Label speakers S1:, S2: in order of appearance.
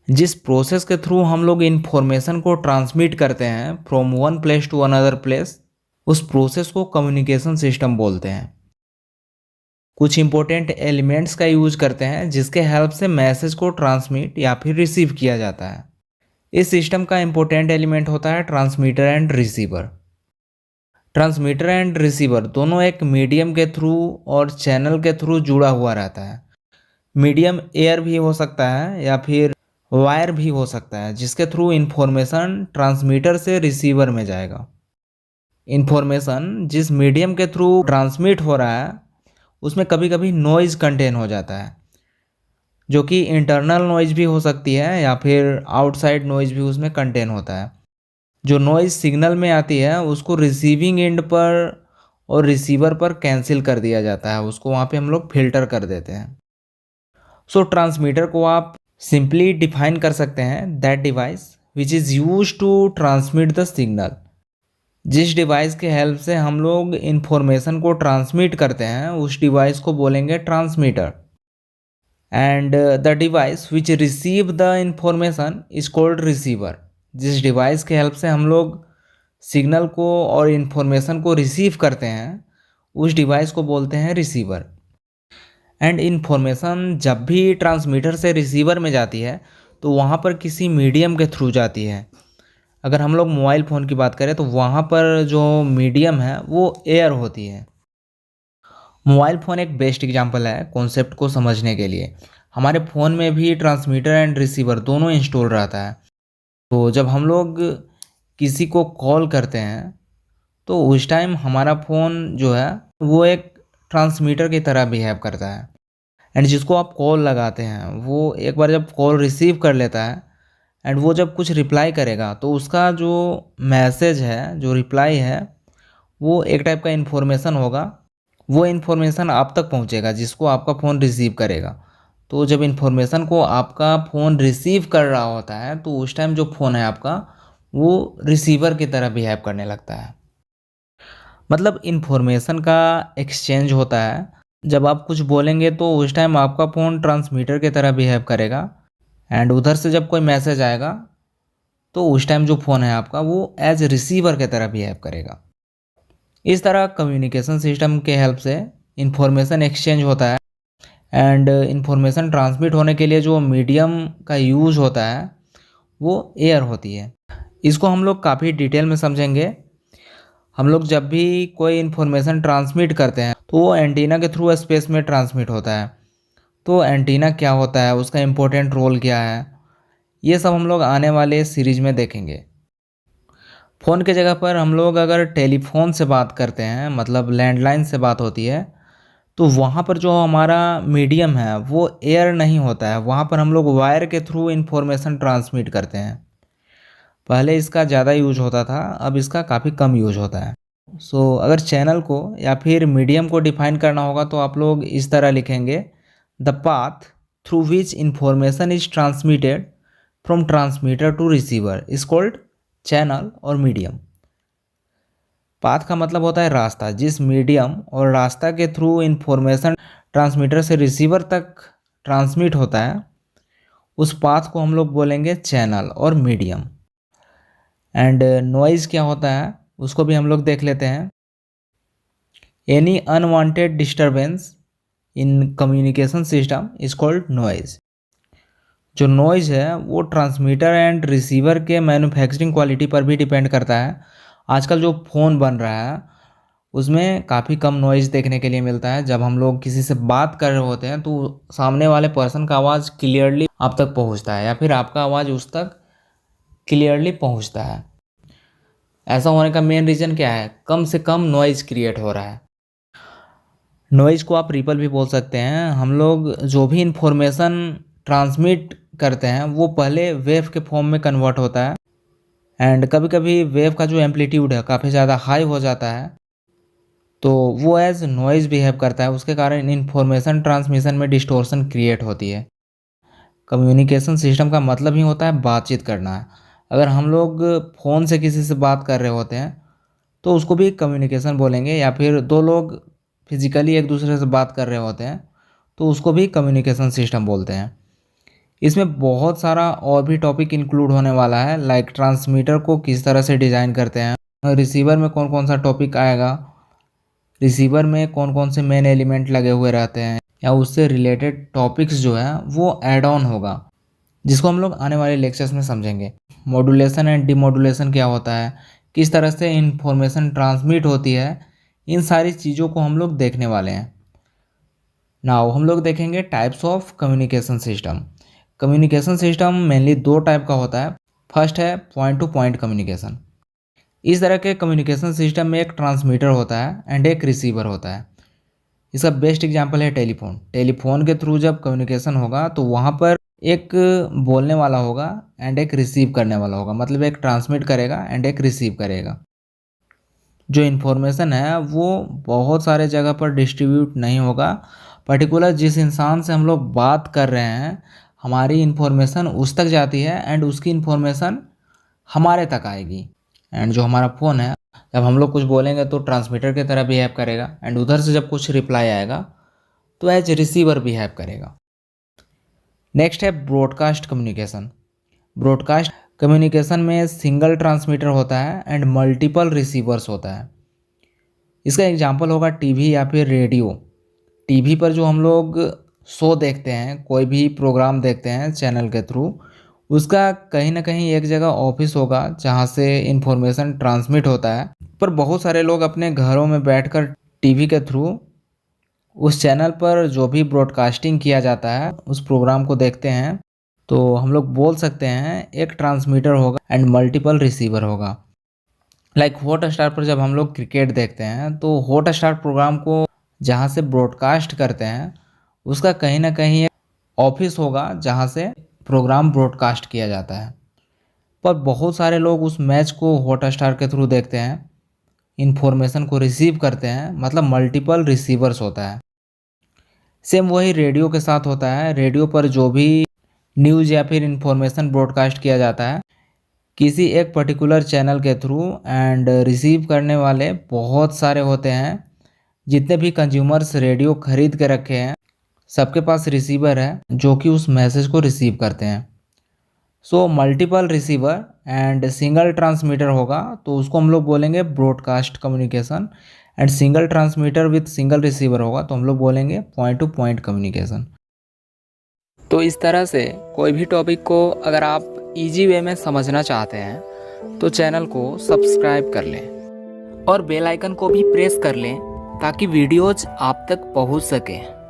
S1: जिस प्रोसेस के थ्रू हम लोग इन्फॉर्मेशन को ट्रांसमिट करते हैं from one place to another place, उस प्रोसेस को कम्युनिकेशन सिस्टम बोलते हैं। कुछ इंपॉर्टेंट एलिमेंट्स का यूज करते हैं जिसके हेल्प से मैसेज को ट्रांसमिट या फिर रिसीव किया जाता है। इस सिस्टम का इंपॉर्टेंट एलिमेंट होता है transmitter and receiver. Transmitter and receiver दोनों एक मीडियम के थ्रू और चैनल के थ्रू जुड़ा हुआ रहता है। मीडियम एयर भी हो सकता है या फिर वायर भी हो सकता है, जिसके थ्रू इन्फॉर्मेशन ट्रांसमीटर से रिसीवर में जाएगा। इन्फॉर्मेशन जिस मीडियम के थ्रू ट्रांसमिट हो रहा है उसमें कभी कभी नॉइज़ कंटेन हो जाता है, जो कि इंटरनल नॉइज़ भी हो सकती है या फिर आउटसाइड नॉइज़ भी उसमें कंटेन होता है। जो नॉइज़ सिग्नल में आती है उसको रिसीविंग एंड पर और रिसीवर पर कैंसिल कर दिया जाता है, उसको वहाँ पे हम लोग फिल्टर कर देते हैं। सो ट्रांसमीटर को आप सिंपली डिफाइन कर सकते हैं that device which is use to transmit the signal. जिस डिवाइस के हेल्प से हम लोग इन्फॉर्मेशन को ट्रांसमिट करते हैं उस डिवाइस को बोलेंगे transmitter. And the device which receive the information is called receiver. जिस डिवाइस के हेल्प से हम लोग सिग्नल को और इन्फॉर्मेशन को रिसीव करते हैं उस डिवाइस को बोलते हैं रिसीवर। एंड इन्फॉर्मेशन जब भी ट्रांसमीटर से रिसीवर में जाती है तो वहाँ पर किसी मीडियम के थ्रू जाती है। अगर हम लोग मोबाइल फ़ोन की बात करें तो वहाँ पर जो मीडियम है वो एयर होती है। मोबाइल फ़ोन एक बेस्ट एग्जांपल है कॉन्सेप्ट को समझने के लिए। हमारे फ़ोन में भी ट्रांसमीटर एंड रिसीवर दोनों इंस्टॉल रहता है। तो जब हम लोग किसी को कॉल करते हैं तो उस टाइम हमारा फ़ोन जो है वो एक ट्रांसमीटर की तरह बिहेव करता है। एंड जिसको आप कॉल लगाते हैं वो एक बार जब कॉल रिसीव कर लेता है एंड वो जब कुछ रिप्लाई करेगा तो उसका जो मैसेज है, जो रिप्लाई है, वो एक टाइप का इन्फॉर्मेशन होगा। वो इन्फॉर्मेशन आप तक पहुंचेगा जिसको आपका फ़ोन रिसीव करेगा। तो जब इन्फॉर्मेशन को आपका फ़ोन रिसीव कर रहा होता है तो उस टाइम जो फ़ोन है आपका वो रिसीवर की तरह बिहेव करने लगता है। मतलब इन्फॉर्मेशन का एक्सचेंज होता है। जब आप कुछ बोलेंगे तो उस टाइम आपका फ़ोन ट्रांसमीटर की तरह बिहेव करेगा एंड उधर से जब कोई मैसेज आएगा तो उस टाइम जो फ़ोन है आपका वो एज रिसीवर की तरह बिहेव करेगा। इस तरह कम्युनिकेशन सिस्टम के हेल्प से इंफॉर्मेशन एक्सचेंज होता है। एंड इंफॉर्मेशन ट्रांसमिट होने के लिए जो मीडियम का यूज़ होता है वो एयर होती है। इसको हम लोग काफ़ी डिटेल में समझेंगे। हम लोग जब भी कोई इन्फॉर्मेशन ट्रांसमिट करते हैं तो वो एंटीना के थ्रू स्पेस में ट्रांसमिट होता है। तो एंटीना क्या होता है, उसका इम्पोर्टेंट रोल क्या है, ये सब हम लोग आने वाले सीरीज में देखेंगे। फ़ोन के जगह पर हम लोग अगर टेलीफोन से बात करते हैं, मतलब लैंडलाइन से बात होती है, तो वहाँ पर जो हमारा मीडियम है वो एयर नहीं होता है। वहाँ पर हम लोग वायर के थ्रू इन्फॉर्मेशन ट्रांसमिट करते हैं। पहले इसका ज़्यादा यूज होता था, अब इसका काफ़ी कम यूज होता है। अगर चैनल को या फिर मीडियम को डिफाइन करना होगा तो आप लोग इस तरह लिखेंगे, the path through which information is transmitted from transmitter to receiver is called channel और मीडियम। पाथ का मतलब होता है रास्ता। जिस मीडियम और रास्ता के थ्रू इन्फॉर्मेशन ट्रांसमीटर से रिसीवर तक ट्रांसमिट होता है उस पाथ को हम लोग बोलेंगे चैनल और मीडियम। एंड नॉइज़ क्या होता है उसको भी हम लोग देख लेते हैं। Any unwanted disturbance in communication system is called noise. जो नॉइज़ है वो ट्रांसमीटर एंड रिसीवर के मैन्युफैक्चरिंग क्वालिटी पर भी डिपेंड करता है। आजकल जो फ़ोन बन रहा है उसमें काफ़ी कम नॉइज़ देखने के लिए मिलता है। जब हम लोग किसी से बात कर रहे होते हैं तो सामने वाले पर्सन का आवाज़ क्लियरली आप तक पहुंचता है या फिर आपका आवाज़ उस तक क्लियरली पहुंचता है। ऐसा होने का मेन रीज़न क्या है? कम से कम नॉइज़ क्रिएट हो रहा है। नॉइज़ को आप रिपल भी बोल सकते हैं। हम लोग जो भी इंफॉर्मेशन ट्रांसमिट करते हैं वो पहले वेव के फॉर्म में कन्वर्ट होता है एंड कभी कभी वेव का जो एम्पलीट्यूड है काफ़ी ज़्यादा हाई हो जाता है तो वो एज नॉइज़ बिहेव करता है। उसके कारण इंफॉर्मेशन ट्रांसमिशन में डिस्टोर्शन क्रिएट होती है। कम्युनिकेशन सिस्टम का मतलब ही होता है बातचीत करना। अगर हम लोग फ़ोन से किसी से बात कर रहे होते हैं तो उसको भी कम्युनिकेशन बोलेंगे, या फिर दो लोग फिजिकली एक दूसरे से बात कर रहे होते हैं तो उसको भी कम्युनिकेशन सिस्टम बोलते हैं। इसमें बहुत सारा और भी टॉपिक इंक्लूड होने वाला है, लाइक ट्रांसमीटर को किस तरह से डिज़ाइन करते हैं, रिसीवर में कौन कौन सा टॉपिक आएगा, रिसीवर में कौन कौन से मेन एलिमेंट लगे हुए रहते हैं, या उससे रिलेटेड टॉपिक्स जो है वो ऐड ऑन होगा, जिसको हम लोग आने वाले लेक्चर्स में समझेंगे। मॉड्यूलेशन एंड डिमॉड्यूलेशन क्या होता है, किस तरह से इंफॉर्मेशन ट्रांसमिट होती है, इन सारी चीज़ों को हम लोग देखने वाले हैं। नाउ हम लोग देखेंगे types of communication system. Communication system mainly दो टाइप का होता है। फर्स्ट है पॉइंट टू पॉइंट कम्युनिकेशन। इस तरह के कम्युनिकेशन सिस्टम में एक ट्रांसमीटर होता है एंड एक रिसीवर होता है। इसका बेस्ट एग्जांपल है टेलीफोन। टेलीफोन के थ्रू जब कम्युनिकेशन होगा तो वहाँ पर एक बोलने वाला होगा एंड एक रिसीव करने वाला होगा, मतलब एक ट्रांसमिट करेगा एंड एक रिसीव करेगा। जो इन्फॉर्मेशन है वो बहुत सारे जगह पर डिस्ट्रीब्यूट नहीं होगा, पर्टिकुलर जिस इंसान से हम लोग बात कर रहे हैं हमारी इन्फॉर्मेशन उस तक जाती है एंड उसकी इन्फॉर्मेशन हमारे तक आएगी। एंड जो हमारा फ़ोन है, जब हम लोग कुछ बोलेंगे तो ट्रांसमीटर की तरह बिहेव करेगा एंड उधर से जब कुछ रिप्लाई आएगा तो एज रिसीवर बिहेव करेगा। नेक्स्ट है ब्रॉडकास्ट कम्युनिकेशन। ब्रॉडकास्ट कम्युनिकेशन में सिंगल ट्रांसमीटर होता है एंड मल्टीपल रिसीवर्स होता है। इसका एग्जांपल होगा टीवी या फिर रेडियो। टीवी पर जो हम लोग शो देखते हैं, कोई भी प्रोग्राम देखते हैं चैनल के थ्रू, उसका कहीं ना कहीं एक जगह ऑफिस होगा जहाँ से इंफॉर्मेशन ट्रांसमिट होता है। पर बहुत सारे लोग अपने घरों में बैठकर टीवी के थ्रू उस चैनल पर जो भी ब्रॉडकास्टिंग किया जाता है उस प्रोग्राम को देखते हैं। तो हम लोग बोल सकते हैं एक ट्रांसमीटर होगा एंड मल्टीपल रिसीवर होगा। लाइक हॉट स्टार पर जब हम लोग क्रिकेट देखते हैं तो हॉट स्टार प्रोग्राम को जहाँ से ब्रॉडकास्ट करते हैं उसका कहीं ना कहीं एक ऑफिस होगा जहाँ से प्रोग्राम ब्रॉडकास्ट किया जाता है। पर बहुत सारे लोग उस मैच को हॉट स्टार के थ्रू देखते हैं, इन्फॉर्मेशन को रिसीव करते हैं, मतलब मल्टीपल रिसीवर्स होता है। सेम वही रेडियो के साथ होता है। रेडियो पर जो भी न्यूज़ या फिर इंफॉर्मेशन ब्रॉडकास्ट किया जाता है किसी एक पर्टिकुलर चैनल के थ्रू, एंड रिसीव करने वाले बहुत सारे होते हैं। जितने भी कंज्यूमर्स रेडियो खरीद के रखे हैं सबके पास रिसीवर है जो कि उस मैसेज को रिसीव करते हैं। So multiple receiver and single transmitter होगा तो उसको हम लोग बोलेंगे broadcast communication, and single transmitter with single receiver होगा तो हम लोग बोलेंगे पॉइंट टू पॉइंट कम्युनिकेशन। तो इस तरह से कोई भी टॉपिक को अगर आप इजी वे में समझना चाहते हैं तो चैनल को सब्सक्राइब कर लें और बेल आइकन को भी प्रेस कर लें ताकि वीडियोज आप तक पहुंच सके।